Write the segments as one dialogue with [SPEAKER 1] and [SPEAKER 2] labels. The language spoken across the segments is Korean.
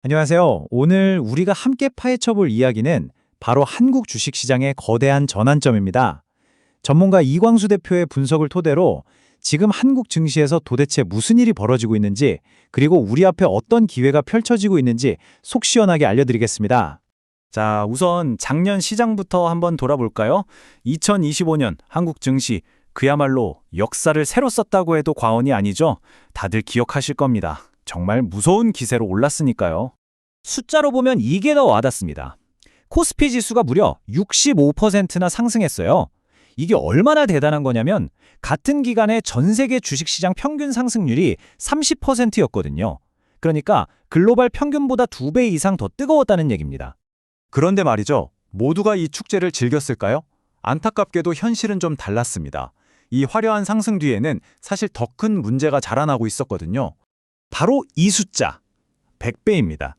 [SPEAKER 1] 안녕하세요. 오늘 우리가 함께 파헤쳐 볼 이야기는 바로 한국 주식시장의 거대한 전환점입니다. 전문가 이광수 대표의 분석을 토대로 지금 한국 증시에서 도대체 무슨 일이 벌어지고 있는지, 그리고 우리 앞에 어떤 기회가 펼쳐지고 있는지 속 시원하게 알려드리겠습니다.
[SPEAKER 2] 자, 우선 작년 시장부터 한번 돌아볼까요? 2025년 한국 증시, 그야말로 역사를 새로 썼다고 해도 과언이 아니죠. 다들 기억하실 겁니다. 정말 무서운 기세로 올랐으니까요.
[SPEAKER 1] 숫자로 보면 이게 더 와닿습니다. 코스피 지수가 무려 65%나 상승했어요. 이게 얼마나 대단한 거냐면 같은 기간에 전 세계 주식시장 평균 상승률이 30%였거든요. 그러니까 글로벌 평균보다 2배 이상 더 뜨거웠다는 얘기입니다.
[SPEAKER 2] 그런데 말이죠. 모두가 이 축제를 즐겼을까요? 안타깝게도 현실은 좀 달랐습니다. 이 화려한 상승 뒤에는 사실 더 큰 문제가 자라나고 있었거든요.
[SPEAKER 1] 바로 이 숫자, 100배입니다.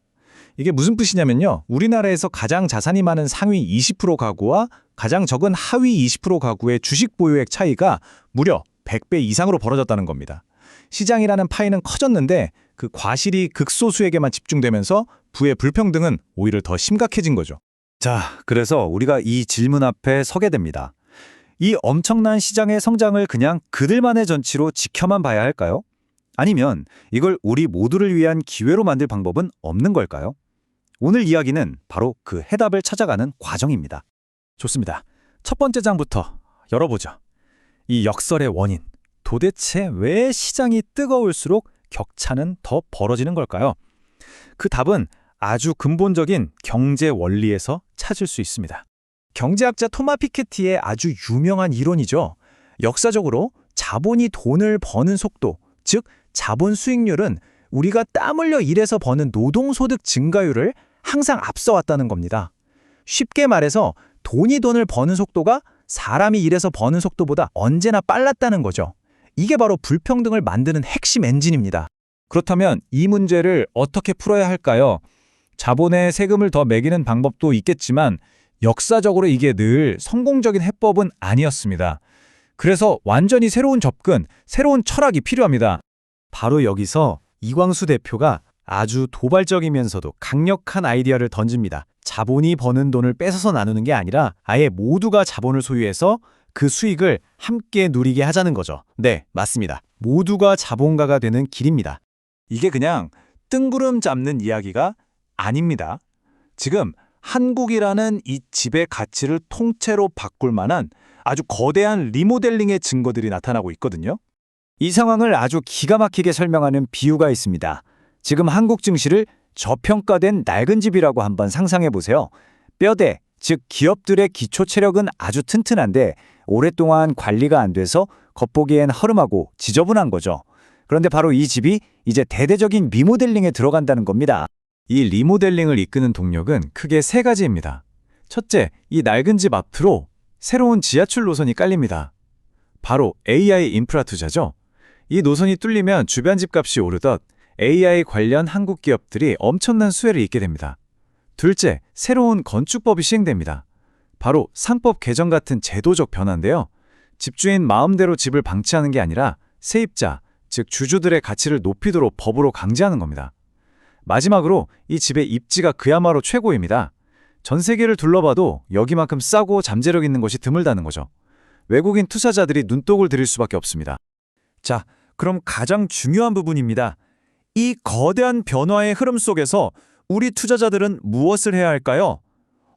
[SPEAKER 1] 이게 무슨 뜻이냐면요. 우리나라에서 가장 자산이 많은 상위 20% 가구와 가장 적은 하위 20% 가구의 주식 보유액 차이가 무려 100배 이상으로 벌어졌다는 겁니다. 시장이라는 파이는 커졌는데 그 과실이 극소수에게만 집중되면서 부의 불평등은 오히려 더 심각해진 거죠.
[SPEAKER 2] 자, 그래서 우리가 이 질문 앞에 서게 됩니다. 이 엄청난 시장의 성장을 그냥 그들만의 전치로 지켜만 봐야 할까요? 아니면 이걸 우리 모두를 위한 기회로 만들 방법은 없는 걸까요? 오늘 이야기는 바로 그 해답을 찾아가는 과정입니다.
[SPEAKER 1] 좋습니다. 첫 번째 장부터 열어보죠. 이 역설의 원인, 도대체 왜 시장이 뜨거울수록 격차는 더 벌어지는 걸까요? 그 답은 아주 근본적인 경제 원리에서 찾을 수 있습니다. 경제학자 토마 피케티의 아주 유명한 이론이죠. 역사적으로 자본이 돈을 버는 속도, 즉 자본 수익률은 우리가 땀 흘려 일해서 버는 노동소득 증가율을 항상 앞서왔다는 겁니다. 쉽게 말해서 돈을 버는 속도가 사람이 일해서 버는 속도보다 언제나 빨랐다는 거죠. 이게 바로 불평등을 만드는 핵심 엔진입니다. 그렇다면 이 문제를 어떻게 풀어야 할까요? 자본에 세금을 더 매기는 방법도 있겠지만 역사적으로 이게 늘 성공적인 해법은 아니었습니다. 그래서 완전히 새로운 접근, 새로운 철학이 필요합니다. 바로 여기서 이광수 대표가 아주 도발적이면서도 강력한 아이디어를 던집니다. 자본이 버는 돈을 뺏어서 나누는 게 아니라 아예 모두가 자본을 소유해서 그 수익을 함께 누리게 하자는 거죠. 네, 맞습니다. 모두가 자본가가 되는 길입니다.
[SPEAKER 2] 이게 그냥 뜬구름 잡는 이야기가 아닙니다. 지금 한국이라는 이 집의 가치를 통째로 바꿀 만한 아주 거대한 리모델링의 증거들이 나타나고 있거든요.
[SPEAKER 1] 이 상황을 아주 기가 막히게 설명하는 비유가 있습니다. 지금 한국 증시를 저평가된 낡은 집이라고 한번 상상해 보세요. 뼈대, 즉 기업들의 기초 체력은 아주 튼튼한데 오랫동안 관리가 안 돼서 겉보기엔 허름하고 지저분한 거죠. 그런데 바로 이 집이 이제 대대적인 리모델링에 들어간다는 겁니다.
[SPEAKER 2] 이 리모델링을 이끄는 동력은 크게 세 가지입니다. 첫째, 이 낡은 집 앞으로 새로운 지하철 노선이 깔립니다. 바로 AI 인프라 투자죠. 이 노선이 뚫리면 주변 집값이 오르듯 AI 관련 한국 기업들이 엄청난 수혜를 잇게 됩니다. 둘째, 새로운 건축법이 시행됩니다. 바로 상법 개정 같은 제도적 변화인데요. 집주인 마음대로 집을 방치하는 게 아니라 세입자, 즉 주주들의 가치를 높이도록 법으로 강제하는 겁니다. 마지막으로 이 집의 입지가 그야말로 최고입니다. 전 세계를 둘러봐도 여기만큼 싸고 잠재력 있는 곳이 드물다는 거죠. 외국인 투자자들이 눈독을 들일 수밖에 없습니다.
[SPEAKER 1] 자, 그럼 가장 중요한 부분입니다. 이 거대한 변화의 흐름 속에서 우리 투자자들은 무엇을 해야 할까요?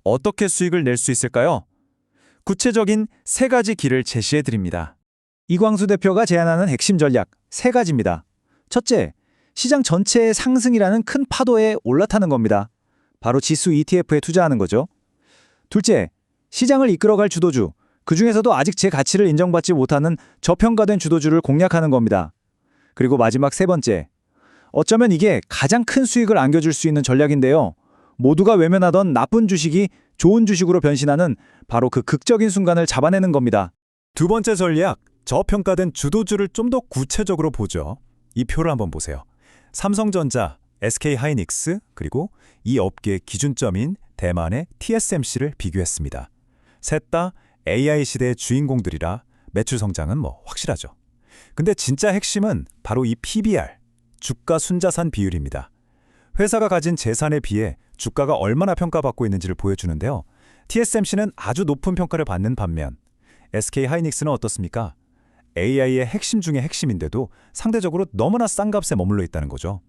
[SPEAKER 1] 어떻게 수익을 낼 수 있을까요? 구체적인 세 가지 길을 제시해 드립니다. 이광수 대표가 제안하는 핵심 전략 세 가지입니다. 첫째, 시장 전체의 상승이라는 큰 파도에 올라타는 겁니다. 바로 지수 ETF에 투자하는 거죠. 둘째, 시장을 이끌어갈 주도주, 그중에서도 아직 제 가치를 인정받지 못하는 저평가된 주도주를 공략하는 겁니다. 그리고 마지막 세 번째, 어쩌면 이게 가장 큰 수익을 안겨줄 수 있는 전략인데요. 모두가 외면하던 나쁜 주식이 좋은 주식으로 변신하는 바로 그 극적인 순간을 잡아내는 겁니다.
[SPEAKER 2] 두 번째 전략, 저평가된 주도주를 좀 더 구체적으로 보죠. 이 표를 한번 보세요. 삼성전자, SK하이닉스, 그리고 이 업계의 기준점인 대만의 TSMC를 비교했습니다. 셋 다 AI 시대의 주인공들이라 매출 성장은 확실하죠. 근데 진짜 핵심은 바로 이 PBR, 주가 순자산 비율입니다.
[SPEAKER 1] 회사가 가진 재산에 비해 주가가 얼마나 평가받고 있는지를 보여주는데요. TSMC는 아주 높은 평가를 받는 반면 SK하이닉스는 어떻습니까? AI의 핵심 중의 핵심인데도 상대적으로 너무나 싼 값에 머물러 있다는 거죠.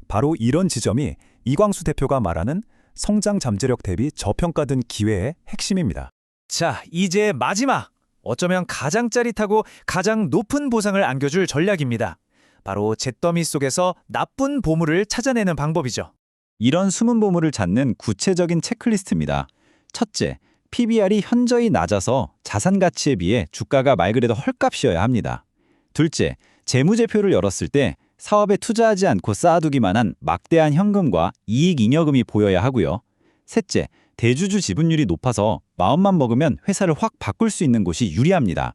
[SPEAKER 1] 바로 이런 지점이 이광수 대표가 말하는 성장 잠재력 대비 저평가된 기회의 핵심입니다. 자, 이제 마지막! 어쩌면 가장 짜릿하고 가장 높은 보상을 안겨줄 전략입니다. 바로 잿더미 속에서 나쁜 보물을 찾아내는 방법이죠.
[SPEAKER 3] 이런 숨은 보물을 찾는 구체적인 체크리스트입니다. 첫째, PBR이 현저히 낮아서 자산 가치에 비해 주가가 말 그대로 헐값이어야 합니다. 둘째, 재무제표를 열었을 때 사업에 투자하지 않고 쌓아두기만 한 막대한 현금과 이익 잉여금이 보여야 하고요. 셋째, 대주주 지분율이 높아서 마음만 먹으면 회사를 확 바꿀 수 있는 곳이 유리합니다.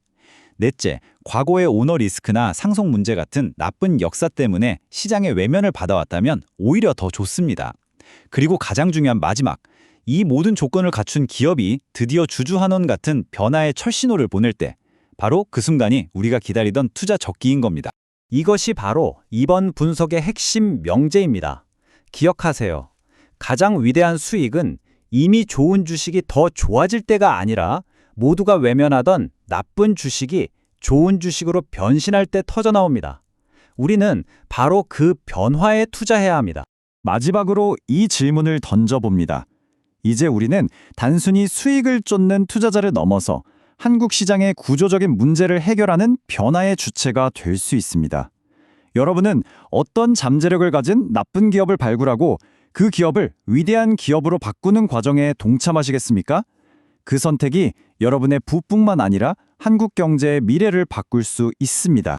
[SPEAKER 3] 넷째, 과거의 오너 리스크나 상속 문제 같은 나쁜 역사 때문에 시장의 외면을 받아왔다면 오히려 더 좋습니다. 그리고 가장 중요한 마지막, 이 모든 조건을 갖춘 기업이 드디어 주주환원 같은 변화의 철신호를 보낼 때 바로 그 순간이 우리가 기다리던 투자 적기인 겁니다.
[SPEAKER 1] 이것이 바로 이번 분석의 핵심 명제입니다. 기억하세요. 가장 위대한 수익은 이미 좋은 주식이 더 좋아질 때가 아니라 모두가 외면하던 나쁜 주식이 좋은 주식으로 변신할 때 터져나옵니다. 우리는 바로 그 변화에 투자해야 합니다.
[SPEAKER 2] 마지막으로 이 질문을 던져봅니다. 이제 우리는 단순히 수익을 쫓는 투자자를 넘어서 한국 시장의 구조적인 문제를 해결하는 변화의 주체가 될 수 있습니다. 여러분은 어떤 잠재력을 가진 나쁜 기업을 발굴하고 그 기업을 위대한 기업으로 바꾸는 과정에 동참하시겠습니까? 그 선택이 여러분의 부뿐만 아니라 한국 경제의 미래를 바꿀 수 있습니다.